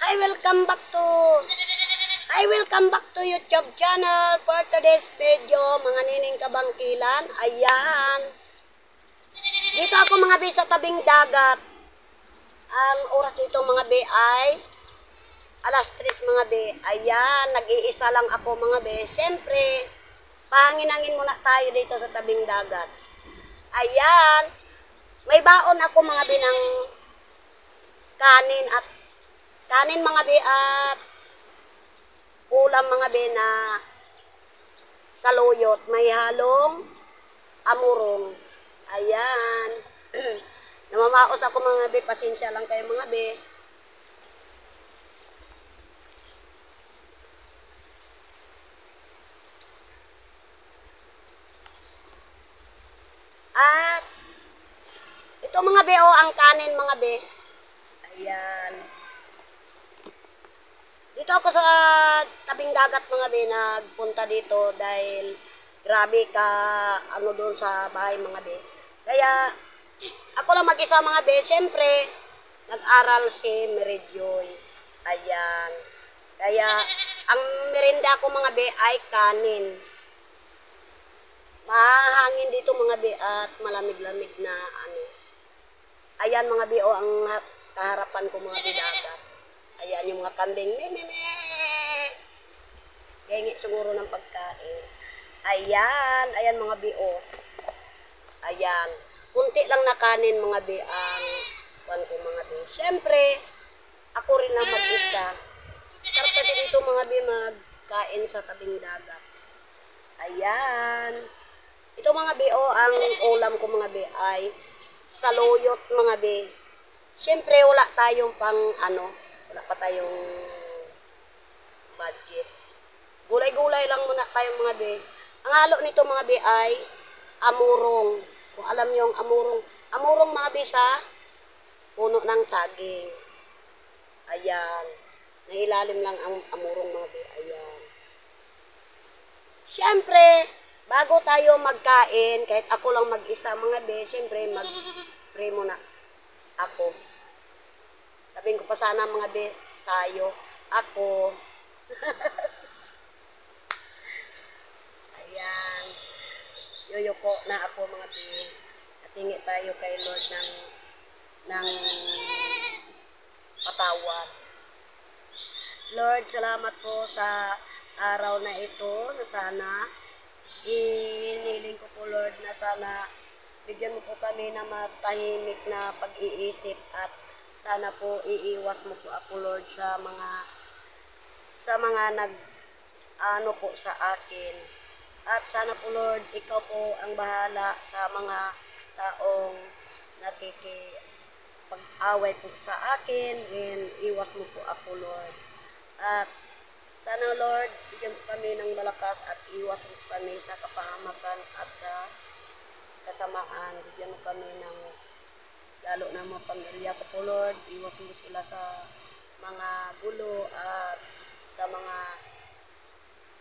Hi, welcome back to YouTube channel for today's video, mga nining kabangkilan. Ayan. Dito ako mga be sa tabing dagat. Ang oras dito mga be ay alas 3 mga be. Ayan, nag-iisa lang ako mga be. Siyempre, pahangin-hangin muna tayo dito sa tabing dagat. Ayan. May baon ako mga be ng kanin mga be at ulam mga be na saluyot. May halong amurong. Ayan. Namamaos ako mga be. Pasensya lang kayo mga be. At ito mga be, oh, ang kanin mga be. Ayan. Dito ako sa tabing dagat mga be, nagpunta dito dahil grabe ka ano doon sa bahay mga be. Kaya ako lang mag-isa mga be. Siyempre, nag-aral si Mary Joy. Ayan. Kaya ang merinda ko mga be ay kanin. Mahangin dito mga be at malamig-lamig na ano. Ayan mga be, oh, ang kaharapan ko mga be dagat. Ayan yung mga kambing. Gengi siguro ng pagkain. Ayan. Ayan mga bi, oh. Ayan. Kunti lang na kanin mga bi ang kuwan ko mga bi. Siyempre, ako rin ang mag-isa. Sarap kasi dito mga bi magkain sa tabing dagat. Ayan. Ito mga bi, oh, ang ulam ko mga bi ay saluyot mga bi. Siyempre, wala tayong pang ano, wala pa tayong budget. Gulay-gulay lang muna tayong mga be. Ang halo nito mga be ay amurong. Kung alam niyo ang amurong. Amurong mga be sa puno ng saging. Ayan. Nailalim lang ang amurong mga be. Ayan. Siyempre, bago tayo magkain, kahit ako lang mag-isa mga be, siyempre mag-pray muna ako. Sabihin ko pa sana mga be, tayo, ako. Ayan. Yuyuko na ako mga be. At hingi tayo kay Lord ng patawad. Lord, salamat po sa araw na ito na sana iniling ko po Lord na sana bigyan mo po kami na matahimik na pag-iisip at sana po iiwas mo po ako Lord sa mga nag ano po sa akin. At sana po Lord, ikaw po ang bahala sa mga taong nakikipag-away po sa akin and iwas mo po ako Lord. At sana Lord, bigyan po kami ng malakas at iwas mo kami sa kapahamakan at sa kasamaan. Bigyan mo kami ng lalo na mga pamilya ko po Lord, iwas mo sila sa mga gulo at sa mga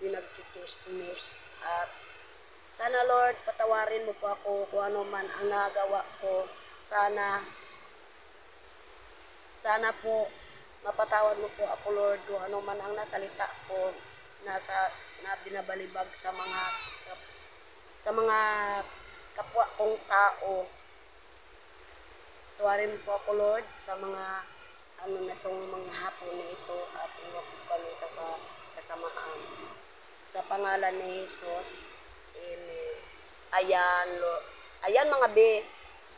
pinagkikismis. At sana Lord, patawarin mo po ako kung ano man ang nagawa ko. Sana po mapatawad mo po ako Lord kung ano man ang nasalita ko na binabalibag sa mga kapwa kong tao. Tawarin mo po ako Lord sa mga ano na itong mga hapon na ito at iwag po kami sa kasamaan. Sa pangalan ni Jesus, Amen. Ayan, Lord. Ayan mga be.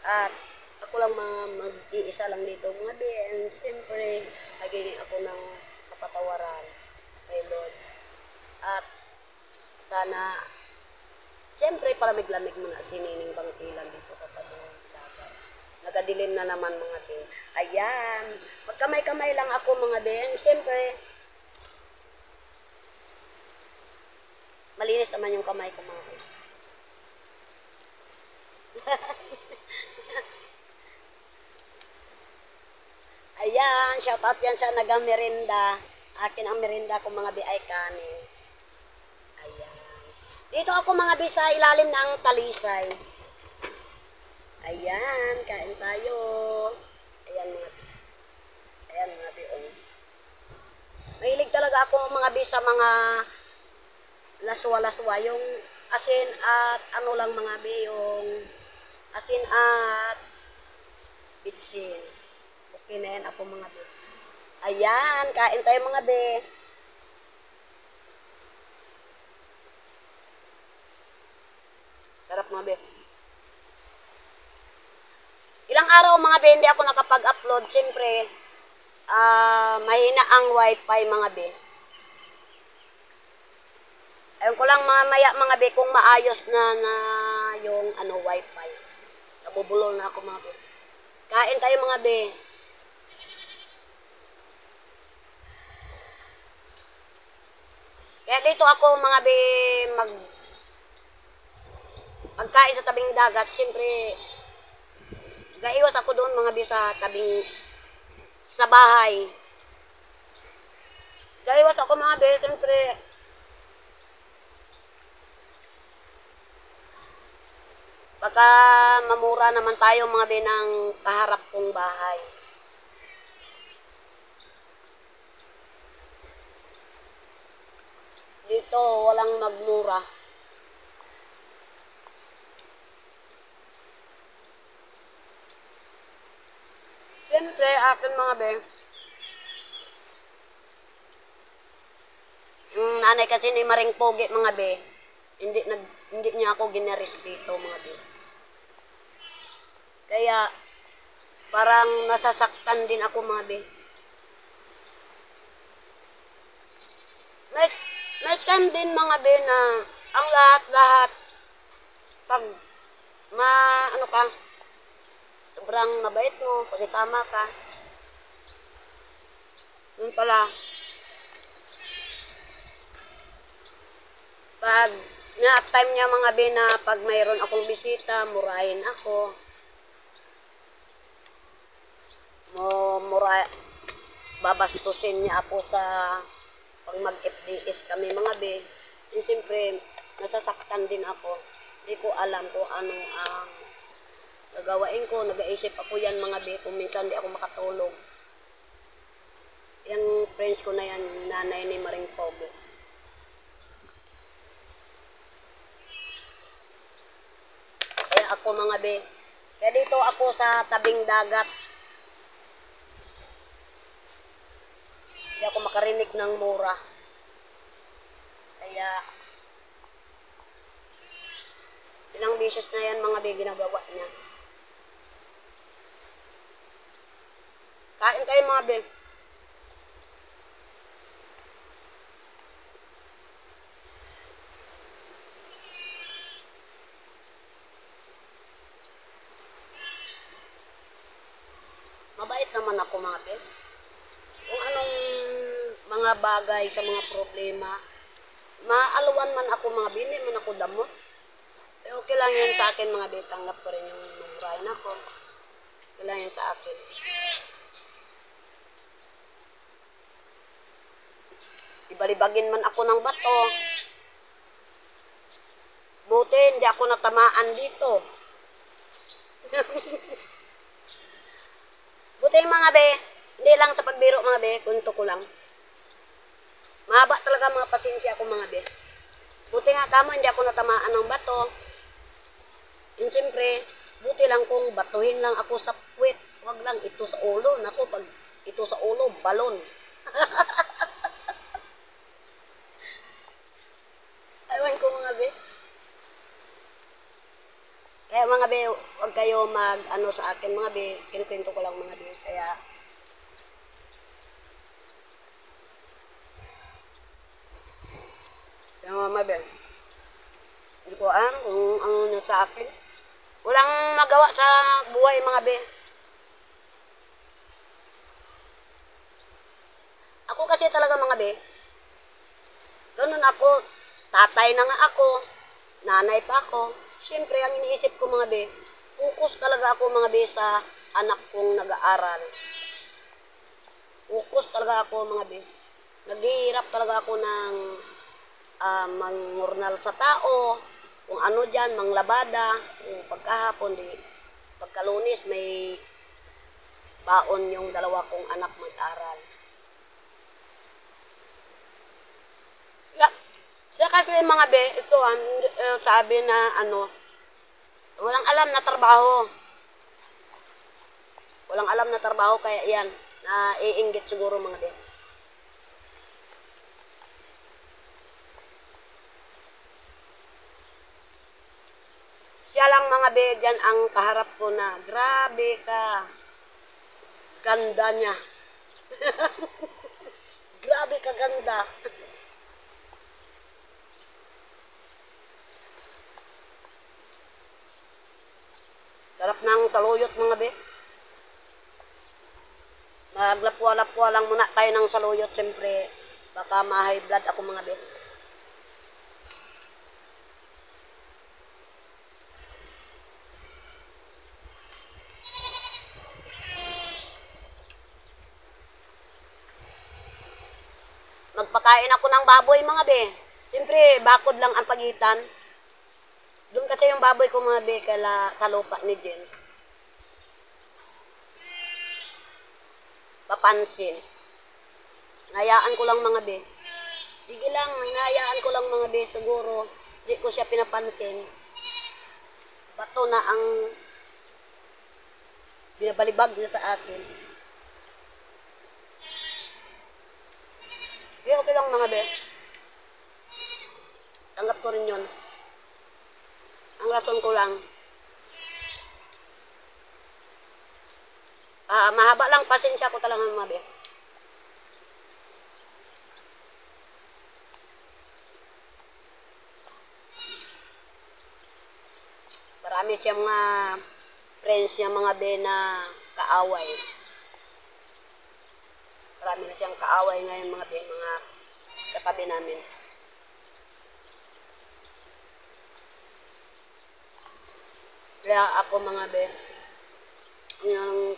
At ako lang mag-iisa lang dito mga be. And siyempre, nagiging ako ng kapatawaran kay Lord. At sana, siyempre palamig-lamig muna sinining bangkilan dito sa tabing dagat. Nagadilim na naman mga be. Ayan. Magkamay-kamay lang ako mga be. And siyempre, malinis naman yung kamay ko mga be. Ayan. Shoutout yan sa nagamerinda. Akin ang merinda ko mga be ay kanin. Ayan. Dito ako mga be sa ilalim ng talisay. Ayan, kain tayo. Ayan mga be. Ayan mga be. talaga ako mga be sa mga laswa-laswa, yung asin at ano lang mga be, yung asin at bitsin. Okay na yan ako mga be. Ayan, kain tayo mga be. Sarap mga be. Ilang araw mga be, hindi ako nakapag-upload. Siyempre, mahina ang wifi mga be. Ayun ko lang mamaya mga be kung maayos na yung wifi. Nabubulol na ako mga be. Kain tayo mga be. Kaya dito ako mga be magkain sa tabing dagat. Siyempre, gaiwas ako doon mga be sa tabing sa bahay. Gaiwas ako mga be, siyempre baka mamura naman tayo mga be ng kaharap kong bahay. Dito walang magmura. Siyempre akin mga be, yung nanay kasi ni Maring Pogi mga be, hindi niya ako ginarespeto mga be. Kaya parang nasasaktan din ako mga be. May time din mga be na ang lahat-lahat pag ano ka, sobrang mabait mo, pag isama ka, yun pala, pag na-time niya mga be na pag mayroon akong bisita, murahin ako, babastusin niya ako sa pag mag-FDS kami mga be. And siyempre, nasasaktan din ako. Hindi ko alam kung anong gagawain ko. Nag-iisip ako yan mga be. Kung minsan di ako makatulog. Yung friends ko na yan, nanay ni Maring Pogi. Kaya ako mga be. Kaya dito ako sa tabing dagat. Hindi ako makarinig ng mura. Kaya ilang beses na yan mga be ginagawa niya. Kain kayo mga be. Mabait naman ako mga be. Kung anong mga bagay sa mga problema, maalawan man ako mga be, hindi man ako damot. Pero okay lang yan sa akin mga be, tanggap ko rin yung murahin ako. Okay lang yan sa akin. Ibalibagin man ako ng bato. Buti, hindi ako natamaan dito. Buti mga be, hindi lang sa pagbiro mga be, kunto ko lang. Mahaba talaga mga pasensya ko mga be. Buti nga kamo, hindi ako natamaan ng bato. And siyempre, buti lang kung batuhin lang ako sa puwet. Huwag lang ito sa ulo. Naku, pag ito sa ulo, balon. Aywan ko mga be. Kaya mga be, huwag kayo mag-ano sa akin mga be. Kinukwento ko lang mga be. Kaya, mga be, hindi ko alam kung ano na sa akin. Walang magawa sa buhay mga be. Ako kasi talaga mga be, ganun ako, tatay na nga ako, nanay pa ako. Siyempre, ang iniisip ko mga be, focus talaga ako mga be sa anak kong nag-aaral. Focus talaga ako mga be. Naghihirap talaga ako ng mangurnal sa tao, kung ano dyan, manglabada, kung pagkahapon, pagkalunis, may baon yung dalawa kong anak mag-aral. Kasi mga be, ito sabi na walang alam na trabaho. Walang alam na trabaho kaya yan. Naiinggit siguro mga be. Siya lang mga be dyan ang kaharap ko na grabe ka. Ganda niya. Grabe ka ganda. Sarap ng saluyot mga be. Maglapwa-lapwa lang muna tayo ng saluyot. Siyempre, baka ma-high blood ako mga be. Magpakain ako ng baboy mga be. Siyempre, bakod lang ang pagitan. Doon kasi yung baboy ko mga be sa lupa ni James. Papansin. Ngayaan ko lang mga be. Sige lang, ngayaan ko lang mga be. Siguro, di ko siya pinapansin. Bato na ang binabalibag niya sa akin. Okay lang mga be. Tanggap ko rin yun. Ang rason ko lang. Mahaba lang pasensya ko talaga mga be. Marami siyang mga friends niya mga be na kaaway. Marami na siyang kaaway ngayon mga be, mga katabi namin. Kaya ako mga be, yung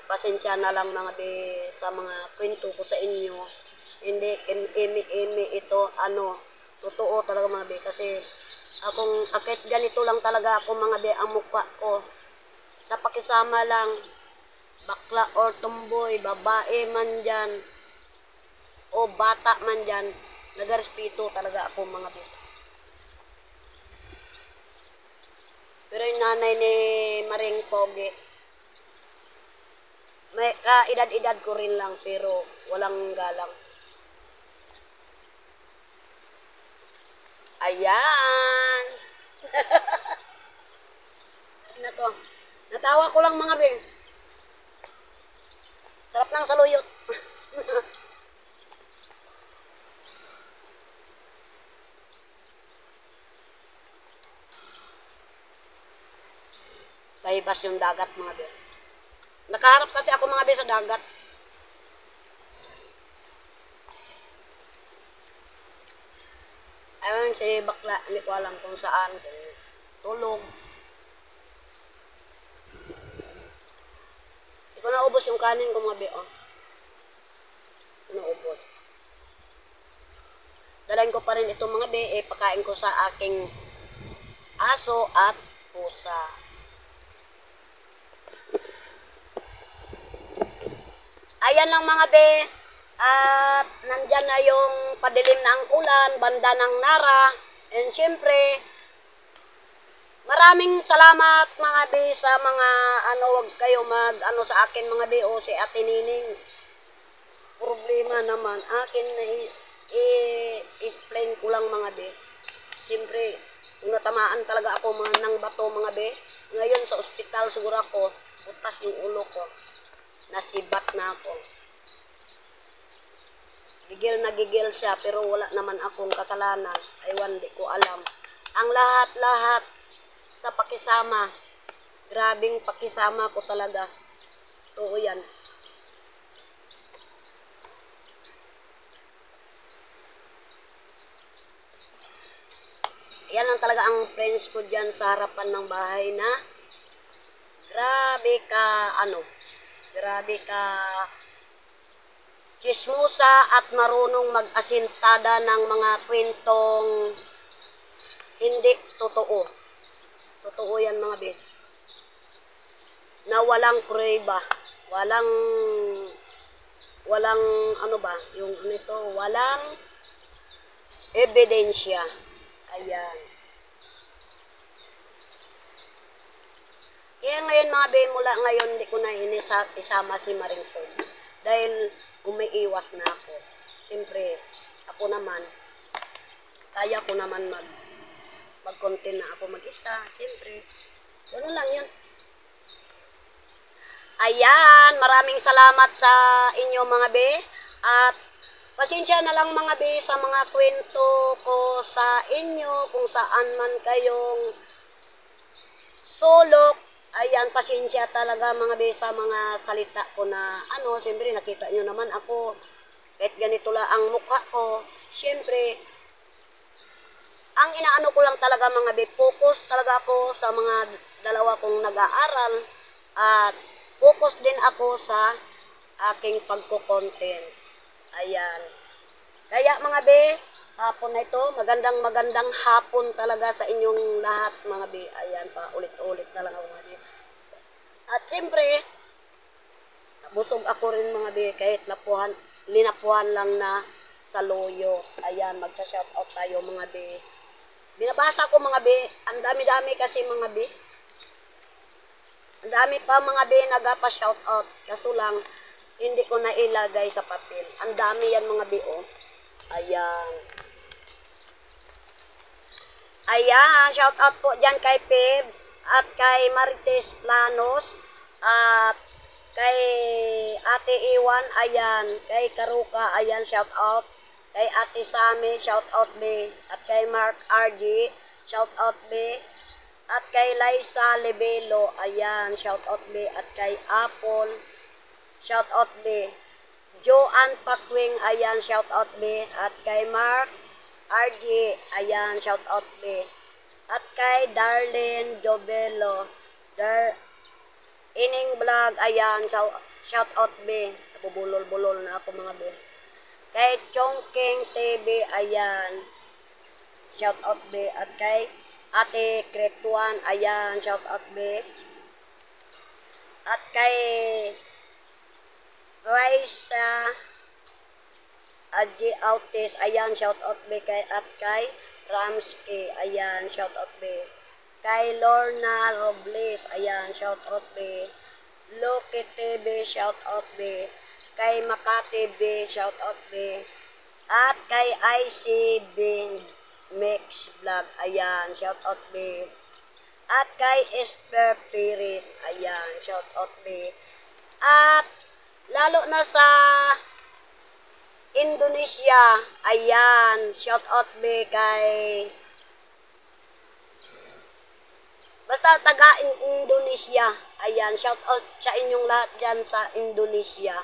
pasensya na lang mga be sa mga kwento ko sa inyo. Hindi imi ito totoo talaga mga be, kasi akit ganito lang talaga ako mga be ang mukha ko. Sa pakisama lang, bakla or tomboy, babae man dyan, o bata man dyan, nagarespeto talaga ako mga be. Pero yung nanay ni Maring Pogi, may kaedad-edad ko rin lang pero walang galang. Ayan! Ano to? Natawa ko lang mga bing. Sarap ng saluyot. Bahibas yung dagat mga bing. Nakaharap kasi ako mga bing sa dagat. Ayun si bakla, hindi ko alam kung saan, kung tulog. Hindi ko naubos yung kanin ko mga bing. Naubos. Dalain ko pa rin itong mga be, pakain ko sa aking aso at pusa. Ayan lang mga be, at nandyan na yung padilim na ang ulan, banda ng Nara, and syempre, maraming salamat mga be sa mga wag kayo sa akin mga be, o si Ate Nining. Problema naman, akin na i-explain ko lang mga be. Siyempre, kung natamaan talaga ako ng bato mga be, ngayon sa ospital siguro ako, butas yung ulo ko, nasibat na ako. Gigil na gigil siya, pero wala naman akong kasalanan. Aywan, di ko alam. Ang lahat-lahat sa pakisama, grabing pakisama ko talaga. Oo yan. Yan lang talaga ang friends ko dyan sa harapan ng bahay na grabe ka chismosa at marunong mag-asintada ng mga kwentong hindi totoo. Totoo yan mga bed. Na walang prueba, walang walang ebidensya. Ayan. Kaya ngayon mga be, mula ngayon hindi ko na isama si Marington. Dahil umiiwas na ako. Siyempre, ako naman, kaya ko naman mag-content na ako mag-isa. Siyempre, gano'n lang yun. Ayan, maraming salamat sa inyo mga be. At pasensya na lang mga be sa mga kwento ko sa inyo kung saan man kayong sulok. Ayan, pasensya talaga mga be sa mga salita ko na siyempre nakita nyo naman ako. Kahit ganito lang ang mukha ko. Siyempre, ang inaano ko lang talaga mga be, focus talaga ako sa mga dalawa kong nag-aaral. At focus din ako sa aking pagko-content. Ayan. Kaya mga be, hapon na ito, magandang hapon talaga sa inyong lahat mga be. Ayan, pa ulit-ulit na lang ako mga be. At siyempre, busog ako rin mga be, kahit linapuhan lang na sa loyo. Ayan, magsa-shoutout tayo mga be. Binabasa ko mga be, ang dami-dami kasi mga be. Ang dami pa mga be nagpa-shoutout. Kaso lang, hindi ko na ilagay sa papel. Ang dami yan mga be, oh. Ayan. Ayan, shoutout po dyan kay Pebs at kay Marites Planos at kay Ate Iwan, ayan. Kay Karuka, ayan, shoutout. Kay Ate Sami, shoutout be. At kay Mark RG, shoutout be. At kay Liza Lebelo, ayan, shoutout be. At kay Apple, shoutout be. Joanne Pakwing, ayan, shoutout be. At kay Mark RG, ayan, shoutout be. At kay Darlene Jobelo, Ining Vlog, ayan, shoutout be. Nabubulol-bulol na ako mga be. Kay Chongking TV, ayan, shoutout be. At kay Ate Krektuan, ayan, shoutout be. At kay Raisa Adji Autis, ayan, shoutout be. At kay Ramsky, ayan, shoutout be. Kay Lorna Robles, ayan, shoutout be. Loki TV, shoutout be. Kay Makati B, shoutout be. At kay IC Bing Mix Vlog, ayan, shoutout be. At kay Esper Piris, ayan, shoutout be. At lalo na sa Indonesia, ayan, shoutout be kay basta taga Indonesia, ayan, shoutout sa inyong lahat dyan sa Indonesia.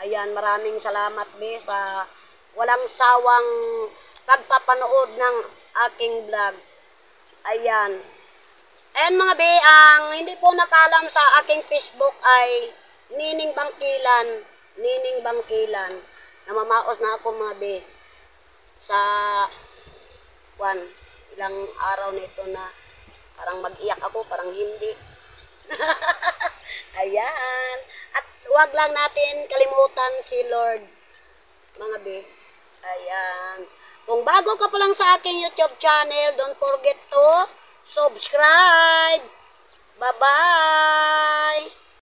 Ayan, maraming salamat be sa walang sawang pagpapanood ng aking vlog. Ayan. Ayan mga be, ang hindi po nakalam sa aking Facebook ay Nining Bangkilan. Nining Bangkilan. Namamaos na ako mga be. Sa ilang araw nito na parang mag-iyak ako, parang hindi. Ayan. At huwag lang natin kalimutan si Lord. Mga be. Ayan. Kung bago ka pa lang sa aking YouTube channel, don't forget to subscribe. Bye-bye!